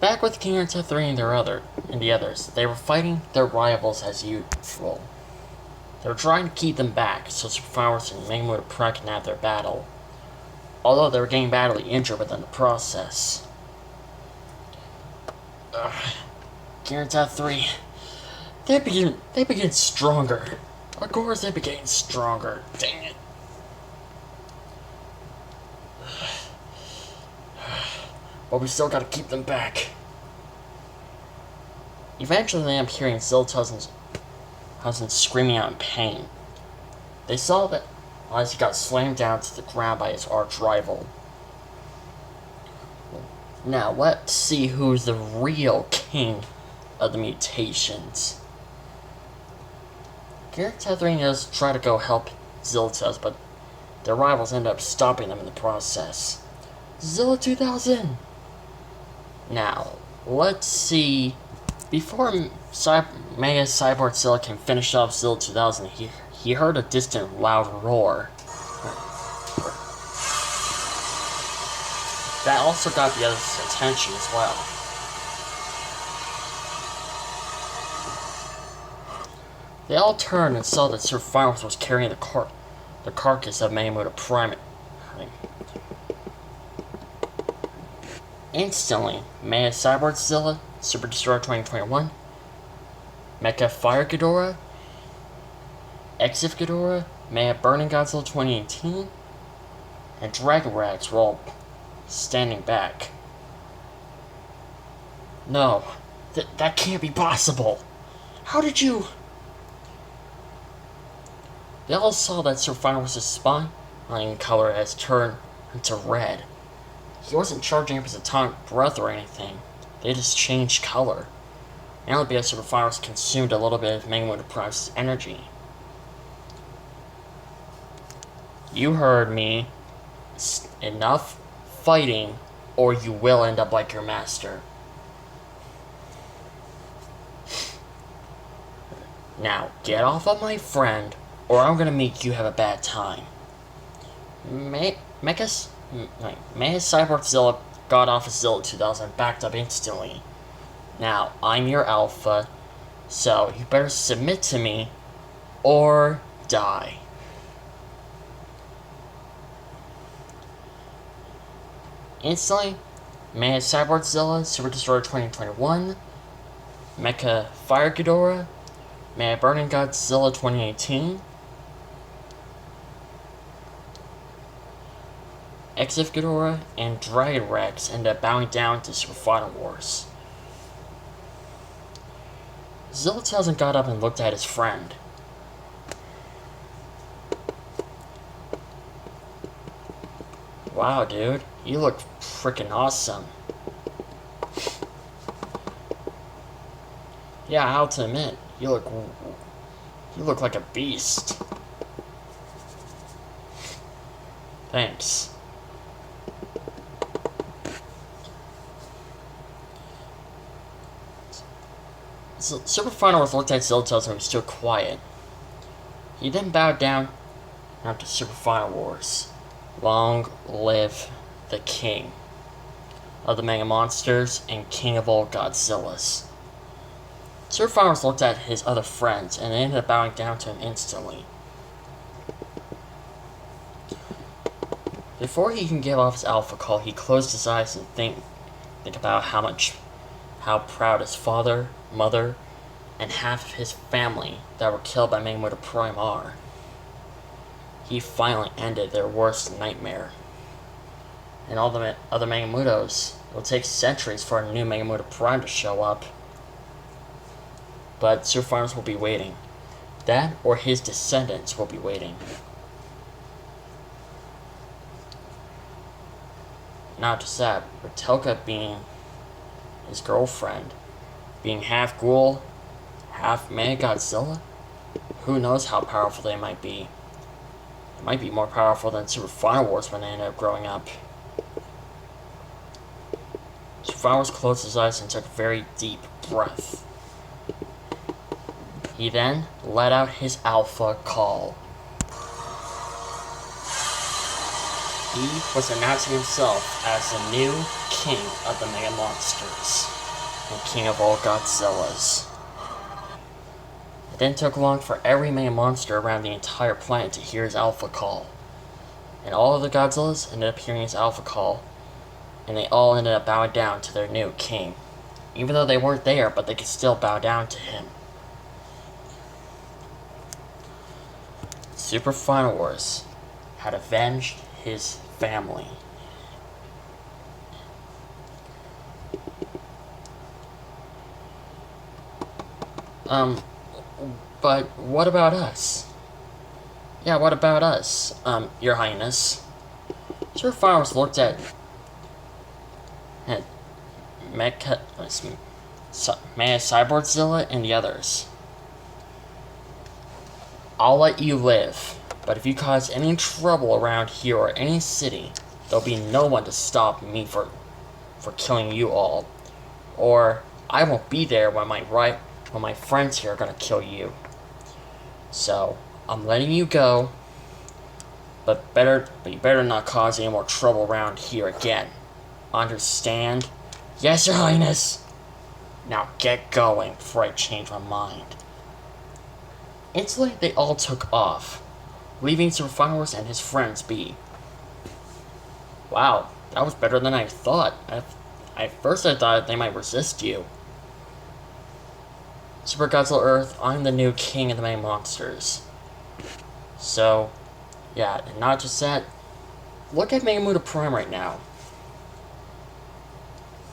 Back with King Arta 3 and the others, they were fighting their rivals as usual. They were trying to keep them back so Superpowers and Megamoto Prime can have their battle, although they were getting badly injured within the process. King Arta 3, they begin stronger. Of course they begin stronger. Dang it. But we still gotta keep them back. Eventually they end up hearing Zill's husband screaming out in pain. They saw that as he got slammed down to the ground by his arch rival. Now let's see who's the real king of the mutations. Garrett Tethering does try to go help Zilla, but their rivals end up stopping them in the process. Zilla 2000! Now, let's see. Before Mega Cyborg Zilla can finish off Zilla 2000, he heard a distant, loud roar. That also got the others' attention as well. They all turned and saw that Sir Fireworks was carrying the carcass of Megamoto Prime. Instantly, Mega Cyborg Zilla, Super Destroyer 2021, Mecha Fire Ghidorah, Exif Ghidorah, Mega Burning Godzilla 2018, and Dragon Rags were all standing back. No, that can't be possible. How did you? They all saw that Sir Fireworks' spine color has turned into red. He wasn't charging up his atomic breath or anything. They just changed color. And only because Super Fireworks consumed a little bit of Megamoto Prime's energy. You heard me. Enough fighting, or you will end up like your master. Now, get off of my friend, or I'm gonna make you have a bad time. Mega Cyborg Zilla got off of Zilla 2000 and backed up instantly. Now, I'm your alpha, so you better submit to me, or die. Instantly, Mega Cyborg Zilla, Super Destroyer 2021, Mecha Fire Ghidorah, Mega Burning Godzilla 2018, Exif Ghidorah, and Dragon Rex end up bowing down to Super Final Wars. Zilla 2000 got up and looked at his friend. Wow, dude, you look freaking awesome. Yeah, I have to admit, you look like a beast. Thanks. Super Final Wars looked at Zilla and was still quiet. He then bowed down after Super Final Wars. Long live the king of the Mega Monsters and king of all Godzillas. Super Final Wars looked at his other friends and ended up bowing down to him instantly. Before he can give off his alpha call, he closed his eyes and think about how proud his father, mother, and half of his family that were killed by Megamoto Prime are. He finally ended their worst nightmare. And all the other Megamotos, it will take centuries for a new Megamoto Prime to show up. But Super Farmers will be waiting. That or his descendants will be waiting. Not just that, but touka being his girlfriend, being half ghoul, half Mega Godzilla, who knows how powerful they might be. It might be more powerful than Super Final Wars when they end up growing up. Super Final Wars closed his eyes and took a very deep breath. He then let out his alpha call. He was announcing himself as the new king of the Mega Monsters. and king of all Godzillas. It didn't take long for every main monster around the entire planet to hear his alpha call. And all of the Godzillas ended up hearing his alpha call, and they all ended up bowing down to their new king. Even though they weren't there, but they could still bow down to him. Super Final Wars had avenged his family. But what about us? Yeah, what about us, Your Highness? Super Final Wars looked at Cyborgzilla and the others. I'll let you live, but if you cause any trouble around here or any city, there'll be no one to stop me for killing you all. Or I won't be there when my friends here are gonna kill you. So I'm letting you go, but you better not cause any more trouble around here again. Understand? Yes, Your Highness! Now get going before I change my mind. Instantly, they all took off, leaving Super Final Wars and his friends be. Wow, that was better than I thought. At first I thought they might resist you. Super Godzilla Earth, I'm the new king of the main monsters. So, yeah, and not just that, look at Megamuda Prime right now.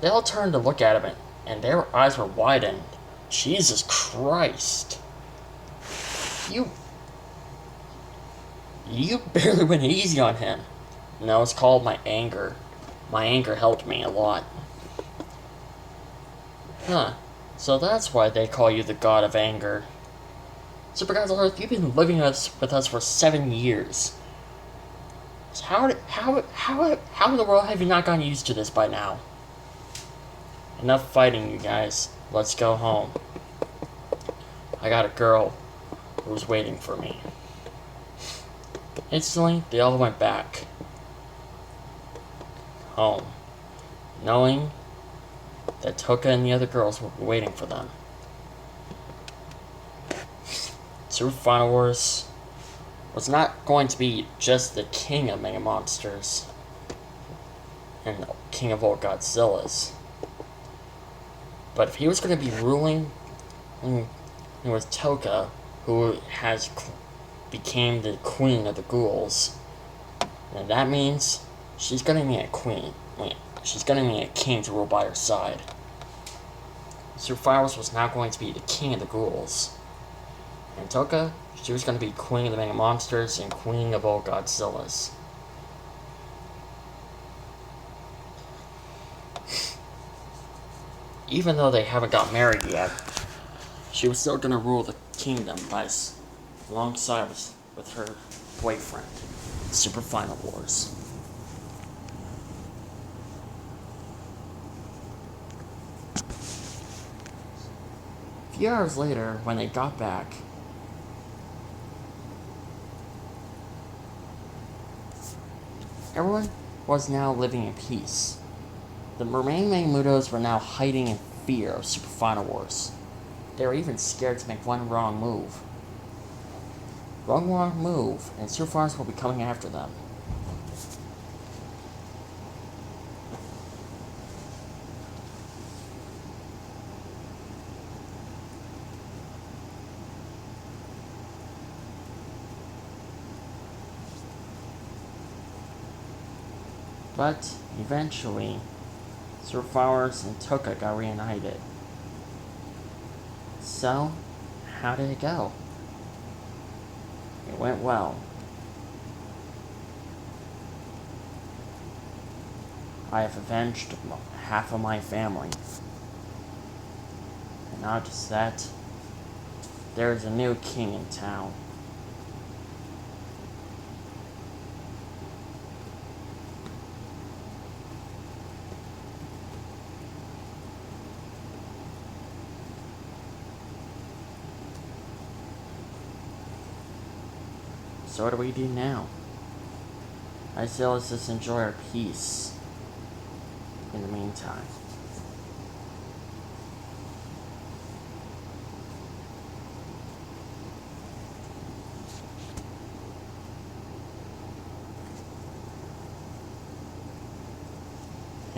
They all turned to look at him, and their eyes were widened. Jesus Christ. You barely went easy on him. No, it's called my anger. My anger helped me a lot. Huh. So that's why they call you the God of Anger. Super Godzilla Earth, you've been living with us for 7 years. So how in the world have you not gotten used to this by now? Enough fighting, you guys. Let's go home. I got a girl who's waiting for me. Instantly, they all went back home, knowing that Touka and the other girls were waiting for them. Super Final Wars was not going to be just the king of Mega Monsters and the king of all Godzillas, but if he was going to be ruling, it was Touka, who became the queen of the ghouls, and that means she's going to need a queen. She's going to need a king to rule by her side. Super Final Wars was now going to be the king of the ghouls. And Touka, she was going to be queen of the Mega Monsters and queen of all Godzillas. Even though they haven't got married yet, she was still going to rule the kingdom alongside with her boyfriend. Super Final Wars. A few hours later, when they got back, everyone was now living in peace. The remaining Mudos were now hiding in fear of Super Final Wars. They were even scared to make one wrong move. Wrong move, and Super Final Wars will be coming after them. But eventually, Super Final Wars and Touka got reunited. So, how did it go? It went well. I have avenged half of my family. And not just that, there is a new king in town. So what do we do now? I say let's just enjoy our peace in the meantime.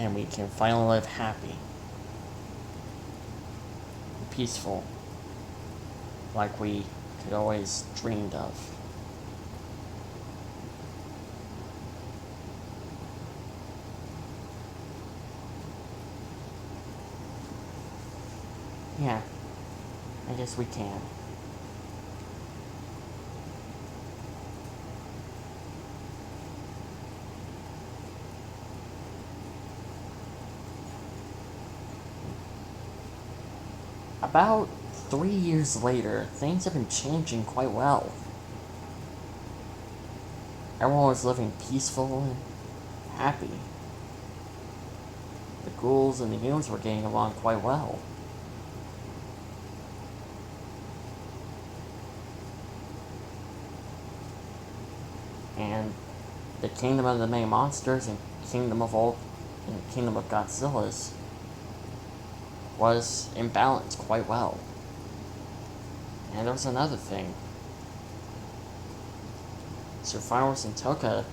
and we can finally live happy and peaceful like we could always dreamed of. Yeah, I guess we can. About 3 years later, things have been changing quite well. Everyone was living peaceful and happy. The ghouls and the humans were getting along quite well. And the kingdom of the many monsters and kingdom of Godzilla's was in balance quite well. And there was another thing. Survivors and Touka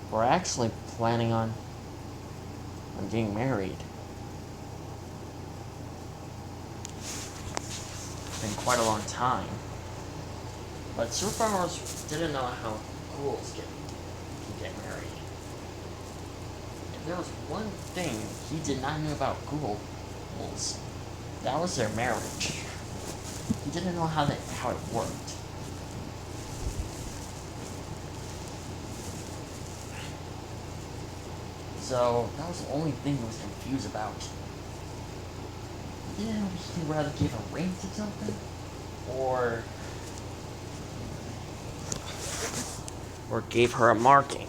were actually planning on getting married. It's been quite a long time. But survivors didn't know how ghouls can get married. If there was one thing he did not know about ghouls, that was their marriage. He didn't know how it worked. So that was the only thing he was confused about. He didn't know if he'd rather give a ring to something, or gave her a marking.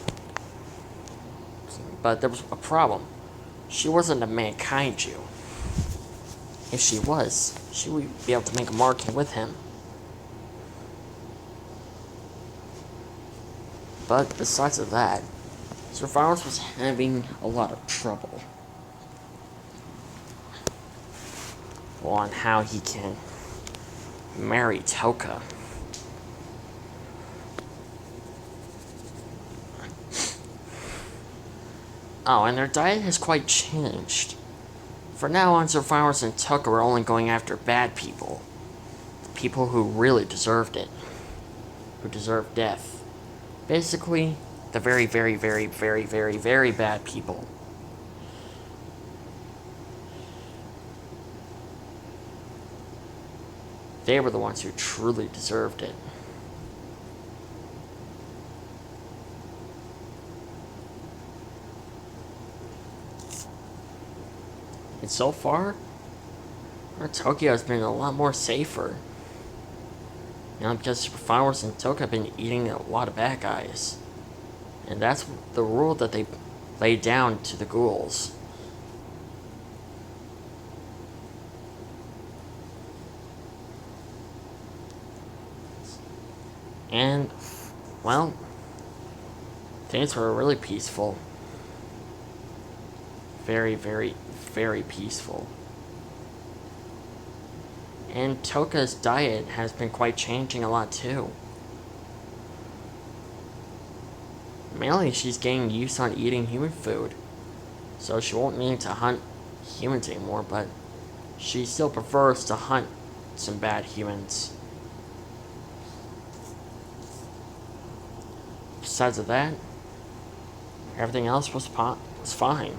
But there was a problem. She wasn't a mankind-Jew. If she was, she would be able to make a marking with him. But besides of that, Survivors was having a lot of trouble on how he can marry Touka. Oh, and their diet has quite changed. From now on, Survivors and Touka are only going after bad people. People who really deserved it. Who deserved death. Basically, the very, very, very, very, very, very bad people. They were the ones who truly deserved it. And so far, Tokyo has been a lot more safer. Because Survivors and Touka have been eating a lot of bad guys. And that's the rule that they laid down to the ghouls. And, well, things were really peaceful. Very, very, very peaceful. And Touka's diet has been quite changing a lot too. Mainly, she's getting used on eating human food, so she won't need to hunt humans anymore, but she still prefers to hunt some bad humans. Besides of that, everything else was fine.